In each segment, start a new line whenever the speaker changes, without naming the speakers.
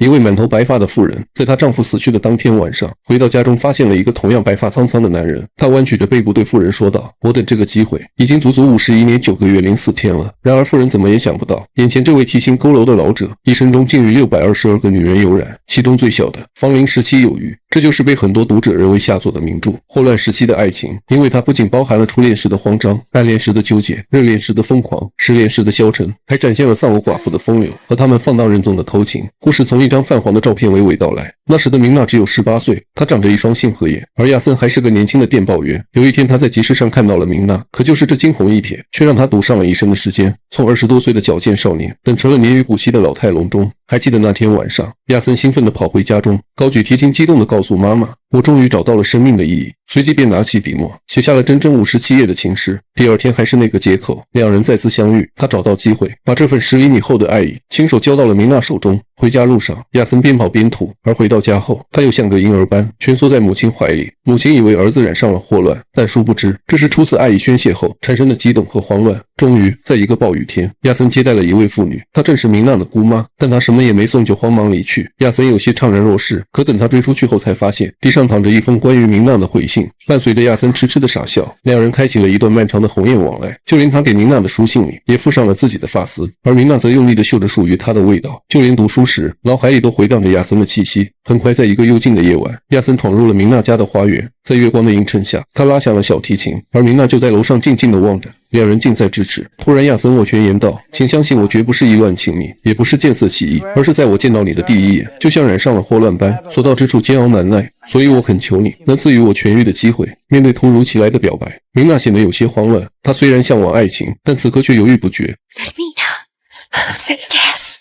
一位满头白发的妇人，在她丈夫死去的当天晚上，回到家中发现了一个同样白发苍苍的男人。她弯曲着背部对妇人说道：“我等这个机会已经足足51年9个月零4天了。”然而妇人怎么也想不到，眼前这位剃心佝偻的老者，一生中竟与622个女人有染，其中最小的芳龄17有余。这就是被很多读者认为下作的名著《霍乱时期的爱情》，因为它不仅包含了初恋时的慌张、暗恋时的纠结、热恋时的疯狂、失恋时的消沉，还展现了丧偶寡妇的风流和他们放荡任纵的偷情。故事从一张泛黄的照片娓娓道来。那时的明娜只有18岁，她长着一双杏核眼，而亚森还是个年轻的电报员。有一天，他在集市上看到了明娜，可就是这惊鸿一瞥，却让他赌上了一生的时间。从20多岁的矫健少年，等成了年逾古稀的老态龙钟。还记得那天晚上，亚森兴奋地跑回家中，高举提琴，激动地告诉妈妈：“我终于找到了生命的意义。”随即便拿起笔墨，写下了整整57页的情诗。第二天还是那个街口，两人再次相遇。他找到机会，把这份10厘米厚的爱意亲手交到了明娜手中。回家路上，亚森边跑边吐，而回到家后，他又像个婴儿般蜷缩在母亲怀里。母亲以为儿子染上了霍乱，但殊不知这是初次爱意宣泄后产生的激动和慌乱。终于，在一个暴雨天，亚森接待了一位妇女，她正是明娜的姑妈，但她什么也没送就慌忙离去。亚森有些怅然若失，可等他追出去后，才发现地上躺着一封关于明娜的回信。伴随着亚森痴痴的傻笑，两人开启了一段漫长的鸿雁往来。就连他给明娜的书信里也附上了自己的发丝，而明娜则用力地嗅着属于她的味道。就连读书时，脑海里都回荡着亚森的气息。很快，在一个幽静的夜晚，亚森闯入了明娜家的花园。在月光的映衬下，他拉响了小提琴，而明娜就在楼上静静地望着。两人近在咫尺。突然，亚森握拳言道：“请相信我绝不是意乱情迷，也不是见色起意，而是在我见到你的第一眼，就像染上了霍乱般，所到之处煎熬难耐。所以我恳求你，能赐予我痊愈的机会。”面对突如其来的表白，明娜显得有些慌乱。她虽然向往爱情，但此刻却犹豫不决。
Fermina, say yes.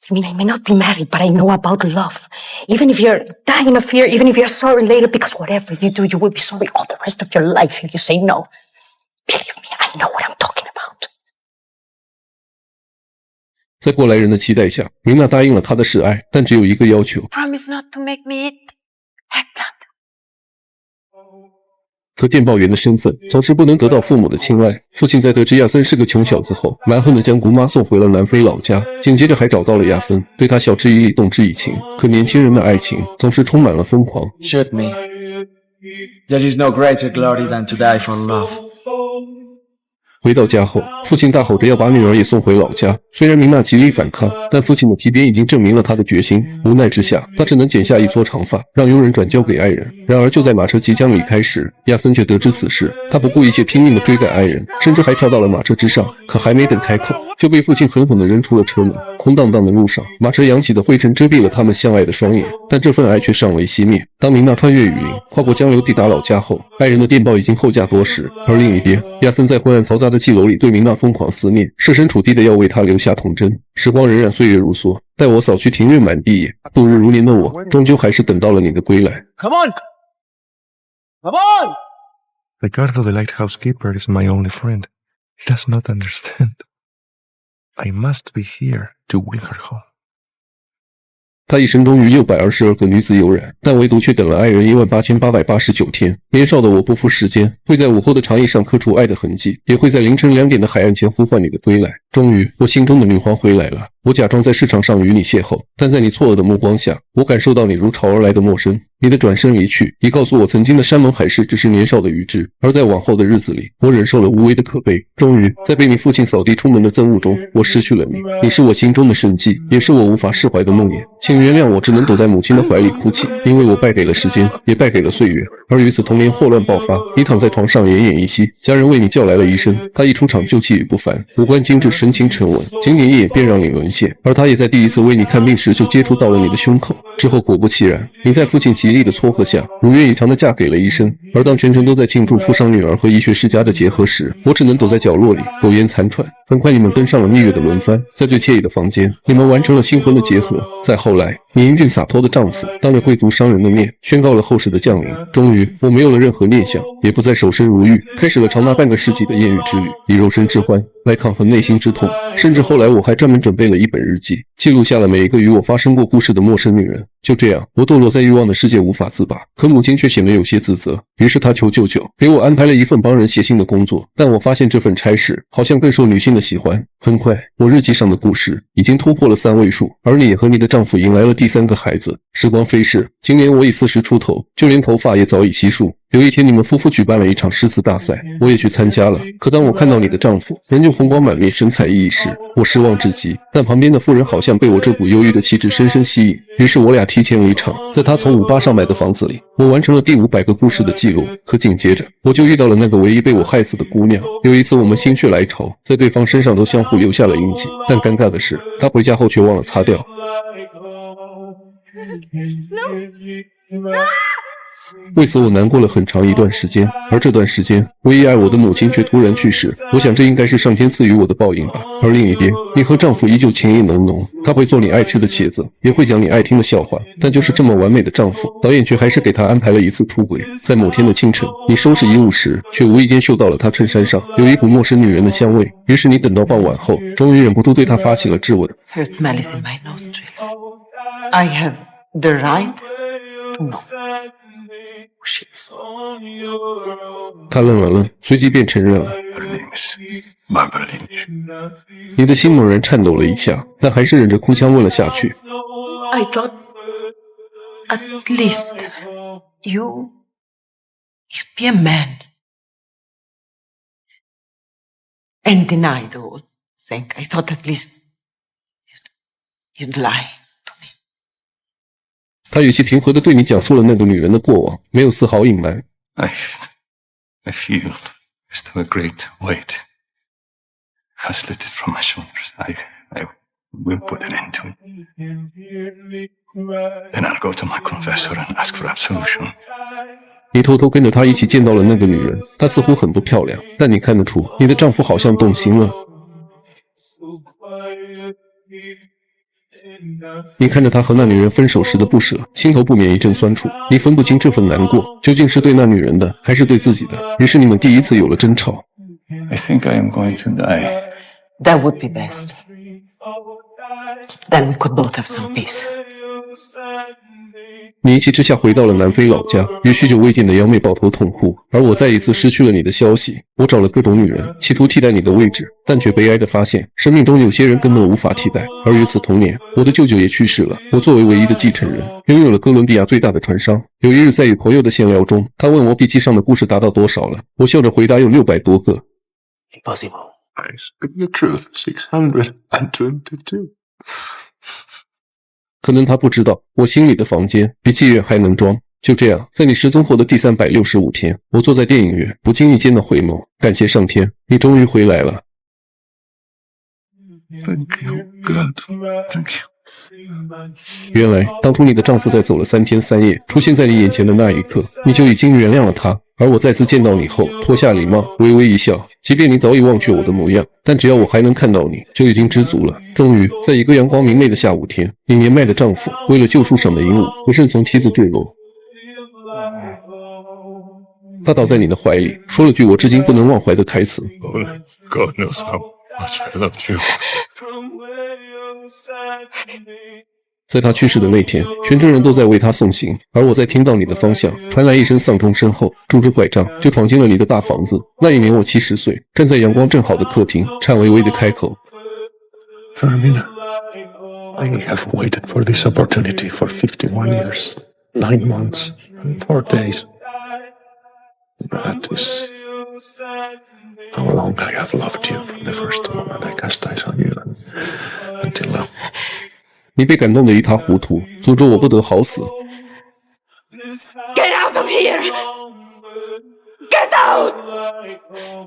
I mean, I may not be married, but I know about love. Even if you're dying of fear, even if you're sorry later, because whatever you do, you will be sorry all the rest of your life if you say no. Believe me, I know what I'm talking about.
在过来人的期待下，明娜答应了他的示爱，但只有一个要求。
Promise not to make me eat eggplant.
可电报员的身份总是不能得到父母的青睐。父亲在得知亚森是个穷小子后，蛮横地将姑妈送回了南非老家，紧接着还找到了亚森，对他晓之以理，动之以情。可年轻人的爱情总是充满了疯狂。
Shoot me. There is no greater glory than to die for love.
回到家后，父亲大吼着要把女儿也送回老家。虽然明娜极力反抗，但父亲的提鞭已经证明了他的决心。无奈之下，他只能剪下一撮长发，让佣人转交给爱人。然而就在马车即将离开时，亚森却得知此事。他不顾一切拼命地追赶爱人，甚至还跳到了马车之上。可还没等开口，就被父亲狠狠地扔出了车门。空荡荡的路上，马车扬起的灰尘遮蔽了他们相爱的双眼，但这份爱却尚未熄灭。当明娜穿越雨林，跨过江流，抵达老家后，爱人的电报已经后嫁多时。而另一边，亚森在昏暗嘈杂的妓楼里对明娜疯狂思念，设身处地的要为她留下童真。时光荏苒，岁月如梭，待我扫去庭院满地野，度日如年的我，终究还是等到了你的归来。
Come on! Come on!
The god of the lighthouse keeper is my only friend. He does not understand. I must be here to win her home.
他一生中与622个女子有染，但唯独却等了爱人18889天。年少的我不负时间，会在午后的长椅上刻出爱的痕迹，也会在凌晨2点的海岸前呼唤你的归来。终于，我心中的女皇回来了。我假装在市场上与你邂逅，但在你错愕的目光下，我感受到你如潮而来的陌生。你的转身离去，已告诉我曾经的山盟海誓只是年少的愚痴。而在往后的日子里，我忍受了无谓的可悲。终于，在被你父亲扫地出门的憎恶中，我失去了你。你是我心中的生计，也是我无法释怀的梦魇。请原谅我，只能躲在母亲的怀里哭泣，因为我败给了时间，也败给了岁月。而与此同年，霍乱爆发，你躺在床上奄奄一息，家人为你叫来了医生。他一出场就气宇不凡，五官精致，神情沉稳，仅仅一眼便让你沦陷。而他也在第一次为你看病时就接触到了你的胸口。之后果不其然，你在父亲极力的撮合下，如愿以偿的嫁给了医生。而当全城都在庆祝富商女儿和医学世家的结合时，我只能躲在角落里苟延残喘。很快你们登上了蜜月的轮番，在最惬意的房间，你们完成了新婚的结合。再后来，你英俊洒脱的丈夫当着贵族商人的面宣告了后世的降临。终于，我没有了任何念想，也不再守身如玉，开始了长达半个世纪的艳遇之旅，以肉身之欢来抗衡内心之痛。甚至后来我还专门准备了一本日记，记录下了每一个与我发生过故事的陌生女人。就这样，我堕落在欲望的世界无法自拔，可母亲却显得有些自责。于是她求舅舅给我安排了一份帮人写信的工作，但我发现这份差事好像更受女性的喜欢。很快，我日记上的故事已经突破了3位数，而你也和你的丈夫迎来了第3个孩子。时光飞逝，今年我已40出头，就连头发也早已稀疏。有一天，你们夫妇举办了一场诗词大赛，我也去参加了。可当我看到你的丈夫仍旧红光满面、神采奕奕时，我失望至极。但旁边的妇人好像被我这股忧郁的气质深深吸引，于是我俩提前离场。在她从58上买的房子里，我完成了第500个故事的记录。可紧接着，我就遇到了那个唯一被我害死的姑娘。有一次，我们心血来潮，在对方身上都相互留下了印记，但尴尬的是，她回家后却忘了擦掉。为此我难过了很长一段时间，而这段时间，唯一爱我的母亲却突然去世。我想这应该是上天赐予我的报应吧。而另一边，你和丈夫依旧情意浓浓，他会做你爱吃的茄子，也会讲你爱听的笑话。但就是这么完美的丈夫，导演却还是给他安排了一次出轨。在某天的清晨，你收拾衣物时，却无意间嗅到了他衬衫上有一股陌生女人的香味。于是你等到傍晚后，终于忍不住对他发起了质问。
Her smell is in my nostrils. I have the right to know who she is.
他愣了愣，随即便承认了。
Her name is Barbara Lynch.
你的心猛然颤抖了一下，但还是忍着哭腔问了下去。
I thought at least you'd be a man and deny the whole thing. I thought at least you'd lie to me.
他语气平和地对你讲述了那个女人的过往，没有丝毫隐瞒。
I feel as though a great weight has lifted from my shoulders. I will put an end to it. Then I'll go to my confessor and ask for absolution.
你偷偷跟着她一起见到了那个女人，她似乎很不漂亮，但你看得出你的丈夫好像动心了。你看着他和那女人分手时的不舍，心头不免一阵酸楚。你分不清这份难过究竟是对那女人的，还是对自己的。于是你们第一次有了争吵。
I think I am going to die.
That would be best. Then we could both have some peace.
你一气之下回到了南非老家，与许久未见的幺妹抱头痛哭。而我再一次失去了你的消息。我找了各种女人，企图替代你的位置，但却悲哀地发现，生命中有些人根本无法替代。而与此同年，我的舅舅也去世了。我作为唯一的继承人，拥有了哥伦比亚最大的船商。有一日，在与朋友的闲聊中，他问我笔记上的故事达到多少了。我笑着回答有600多个。
Impossible.
I speak the truth. 622.
可能他不知道，我心里的房间比妓院还能装。就这样，在你失踪后的第365天，我坐在电影院，不经意间的回眸，感谢上天，你终于回来了。
Thank you, God. Thank you.
原来，当初你的丈夫在走了3天3夜，出现在你眼前的那一刻，你就已经原谅了他。而我再次见到你后，脱下礼帽，微微一笑。即便你早已忘却我的模样，但只要我还能看到你，就已经知足了。终于，在一个阳光明媚的下午天，你年迈的丈夫为了救树上的鹦鹉，不慎从梯子坠落。他倒在你的怀里，说了句我至今不能忘怀的台词。
Only God knows how much I loved you.
在他去世的那天，全镇人都在为他送行，而我在听到你的方向传来一声丧钟声后，拄着拐杖就闯进了你的大房子。那一年我70岁，站在阳光正好的客厅，颤巍巍地开口
Fermina, I have waited for this opportunity for 51 years, 9 months, and 4 days. That is how long I have loved you from the first moment I cast eyes on you until now.
你被感动得一塌糊涂，诅咒我不得好死。
Get out of here! Get out!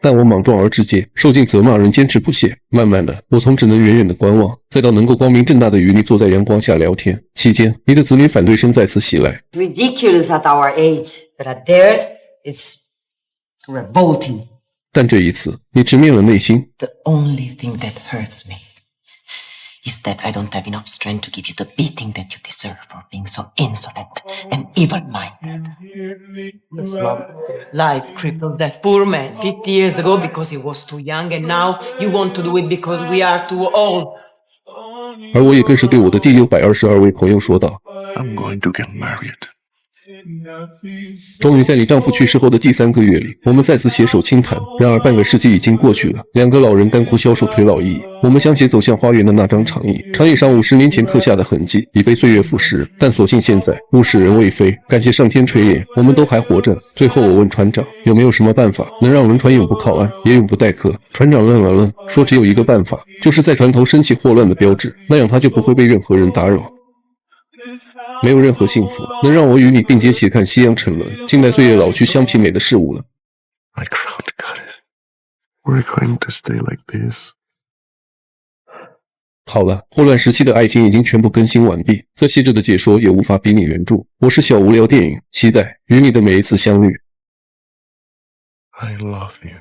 但我莽撞而直接，受尽责骂仍坚持不懈。慢慢的，我从只能远远的观望，再到能够光明正大的与你坐在阳光下聊天。期间，你的子女反对声再次袭来。
Ridiculous at our age, but at theirs, it's revolting.
但这一次，你直面了内心。
The only thing that hurts me is that I don't have enough strength to give you the beating that you deserve for being so insolent and evil-minded. It's love. Life crippled that poor man 50 years ago because he was too young, and now you want to do it because we are too old.
而我也更是对我的第622位朋友说道。
I'm going to get married.
终于在你丈夫去世后的第3个月里，我们再次携手轻谈。然而半个世纪已经过去了，两个老人干枯消瘦，垂老矣。我们相携走向花园的那张长椅，长椅上50年前刻下的痕迹已被岁月腐蚀，但所幸现在物是人未非，感谢上天垂怜，我们都还活着。最后我问船长，有没有什么办法能让轮船永不靠岸，也永不待客？船长愣了愣，说只有一个办法，就是在船头升起霍乱的标志，那样他就不会被任何人打扰。没有任何幸福能让我与你并肩斜看夕阳沉沦，静待岁月老去，相媲美的事物了。
My crown goddess, we're going to stay like this.
好了，霍乱时期的爱情已经全部更新完毕，再细致的解说也无法比拟原著。我是小无聊电影，期待与你的每一次相遇。
I love you.